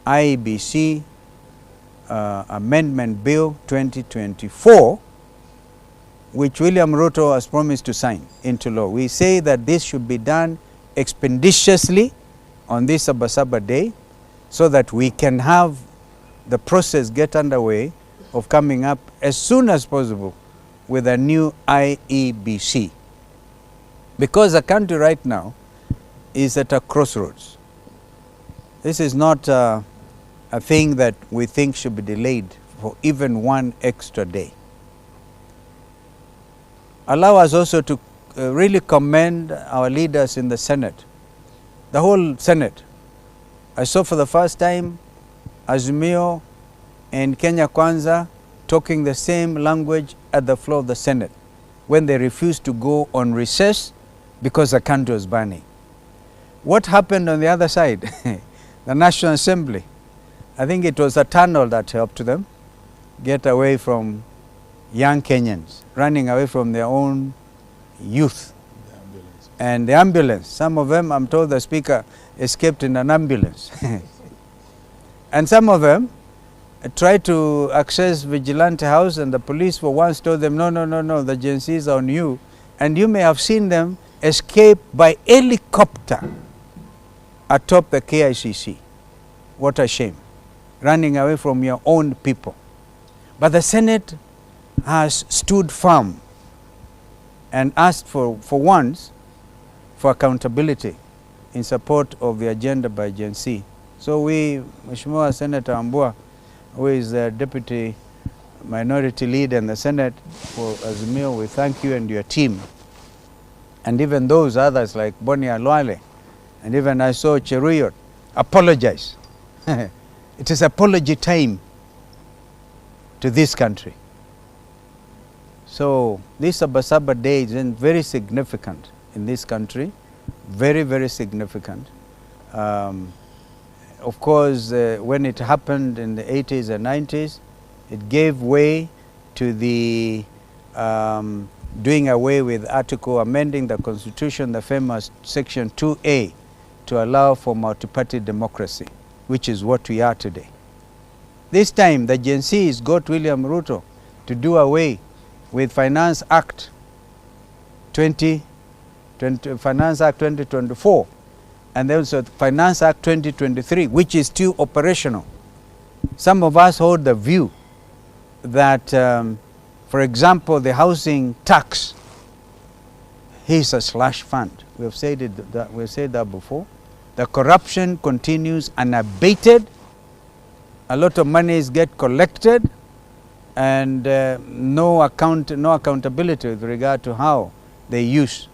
IEBC Amendment Bill 2024, which William Ruto has promised to sign into law. We say that this should be done expeditiously on this SABA day so that we can have the process get underway of coming up as soon as possible with a new IEBC. Because the country right now is at a crossroads. This is not a thing that we think should be delayed for even one extra day. Allow us also to really commend our leaders in the Senate, the whole Senate. I saw for the first time Azimio and Kenya Kwanza talking the same language at the floor of the Senate when they refused to go on recess because the country was burning. What happened on the other side? The National Assembly. I think it was a tunnel that helped them get away from young Kenyans, running away from their own youth. And the ambulance, some of them, I'm told the speaker escaped in an ambulance. And some of them tried to access Vigilante House, and the police for once told them, no, the Gen Zs are on you. And you may have seen them escape by helicopter atop the KICC. What a shame, running away from your own people. But the Senate has stood firm and asked for once for accountability in support of the agenda by Gen Z. So we, Mheshimiwa Senator Ambua, who is the Deputy Minority Leader in the Senate for Azimio, we thank you and your team. And even those others like Boni Alwale, and even I saw Cheruyot, apologize. It is apology time to this country. So this SABA day is very significant in this country, very, very significant. Of course, when it happened in the 80s and 90s, it gave way to the doing away with amending the Constitution, the famous Section 2A, to allow for multi-party democracy, which is what we are today. This time, the Gen Zs got William Ruto to do away with Finance Act 2024, and also Finance Act 2023, which is still operational. Some of us hold the view that, for example, the housing tax is a slush fund. We have said that before. The corruption continues unabated. A lot of monies get collected, and no accountability with regard to how they use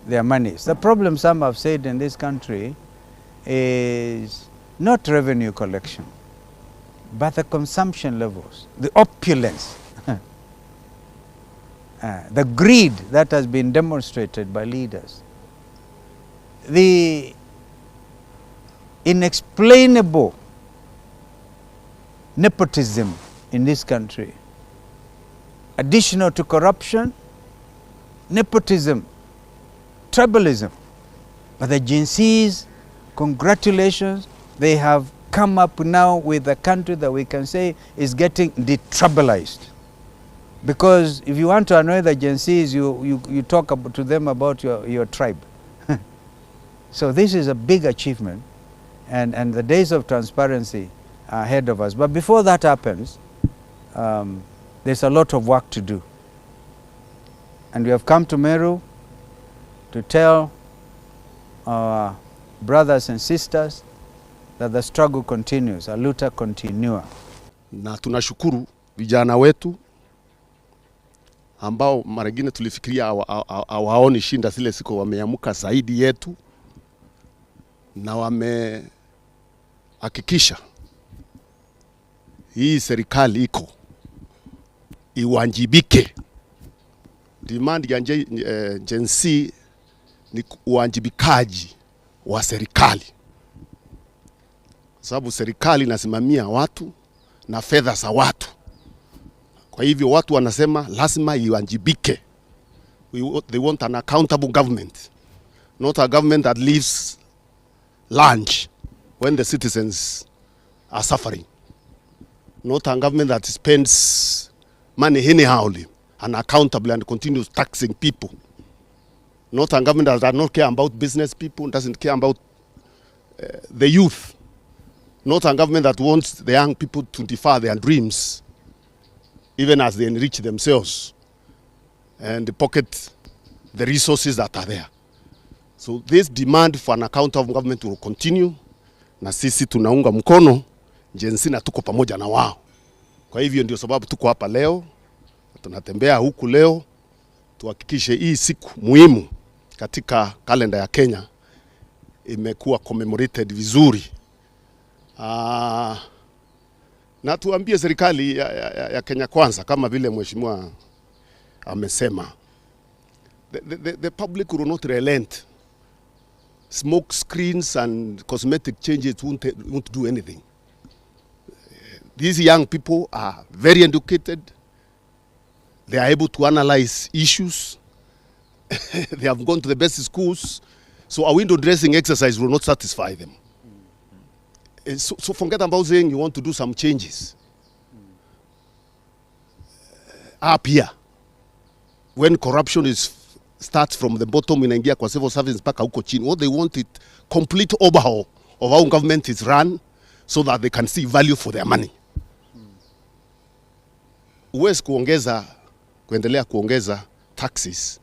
their monies. The problem, some have said, in this country is not revenue collection, but the consumption levels, the opulence, the greed that has been demonstrated by leaders, the inexplainable nepotism in this country. Additional to corruption, nepotism, tribalism. But the Gen Zs, congratulations, they have come up now with a country that we can say is getting detribalized. Because if you want to annoy the Gen Zs, you talk to them about your tribe. So this is a big achievement, and the days of transparency are ahead of us. But before that happens, there's a lot of work to do. And we have come to Meru to tell our brothers and sisters that the struggle continues, a luta continua. Na tunashukuru vijana wetu ambao mara nyingine tulifikiria hawaoni shinda zile siku, wameamuka zaidi yetu na wamehakikisha hii serikali iko iwajibike. Demand ya Gen Z ni uwajibikaji wa serikali, sababu serikali inasimamia watu na fedha za watu. Kwa hivyo watu wanasema lazima iwajibike. They want an accountable government, not a government that leaves lunch when the citizens are suffering. Not a government that spends money anyhowly, unaccountably, and continues taxing people. Not a government that does not care about business people, doesn't care about the youth. Not a government that wants the young people to defer their dreams, even as they enrich themselves and pocket the resources that are there. So this demand for an accountable government will continue, na sisi tunaunga mkono jinsi na tuko pamoja na wao. Kwa hivyo ndio sababu tuko hapa leo, tunatembea huku leo, tuhakikishe hii siku muhimu katika kalenda ya Kenya imekuwa commemorated vizuri. Na tuambie serikali ya Kenya Kwanza, kama vile mheshimiwa amesema, the public will not relent. Smoke screens and cosmetic changes won't do anything. These young people are very educated. They are able to analyze issues. They have gone to the best schools. So a window dressing exercise will not satisfy them. So forget about saying you want to do some changes. Up here, when corruption starts from the bottom, inaingia kwa civil service mpaka huko chini, what they want is complete overhaul of how government is run so that they can see value for their money. Uwezi kuendelea kuongeza taxes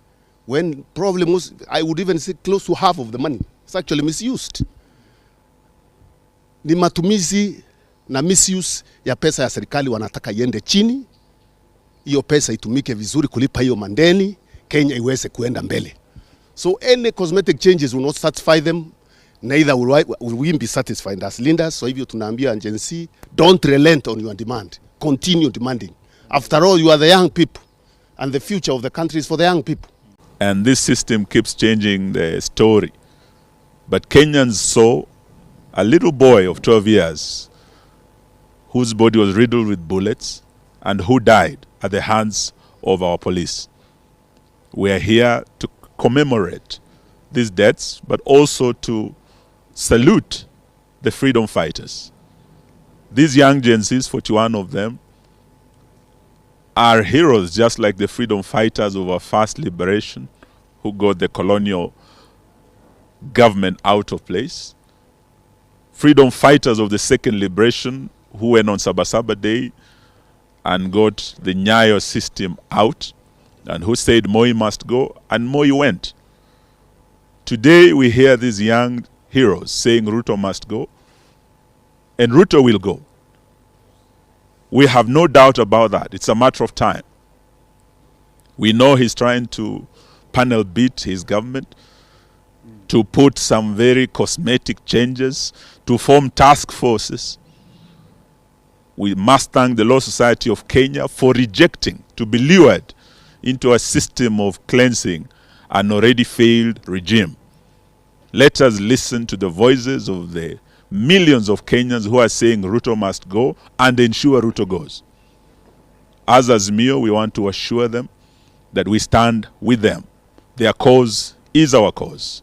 when problem was, I would even say close to half of the money is actually misused. Ni matumizi na misuse ya pesa ya serikali wanataka iende chini, hiyo pesa itumike vizuri kulipa hiyo mandeni, Kenya iweze kuenda mbele. So any cosmetic changes will not satisfy them, neither will we be satisfied as leaders. So hivyo tunaambia agency, don't relent on your demand, continue demanding. After all, you are the young people, and the future of the country is for the young people. And this system keeps changing the story. But Kenyans saw a little boy of 12 years whose body was riddled with bullets and who died at the hands of our police. We are here to commemorate these deaths, but also to salute the freedom fighters. These young Gen Zs, 41 of them, are heroes, just like the freedom fighters of our first liberation who got the colonial government out of place. Freedom fighters of the second liberation who went on SABA Day and got the Nyayo system out, and who said Moi must go, and Moi went. Today we hear these young heroes saying Ruto must go, and Ruto will go. We have no doubt about that. It's a matter of time. We know he's trying to panel beat his government, to put some very cosmetic changes, to form task forces. We must thank the Law Society of Kenya for rejecting to be lured into a system of cleansing an already failed regime. Let us listen to the voices of the millions of Kenyans who are saying Ruto must go, and ensure Ruto goes. As Azimio, we want to assure them that we stand with them. Their cause is our cause.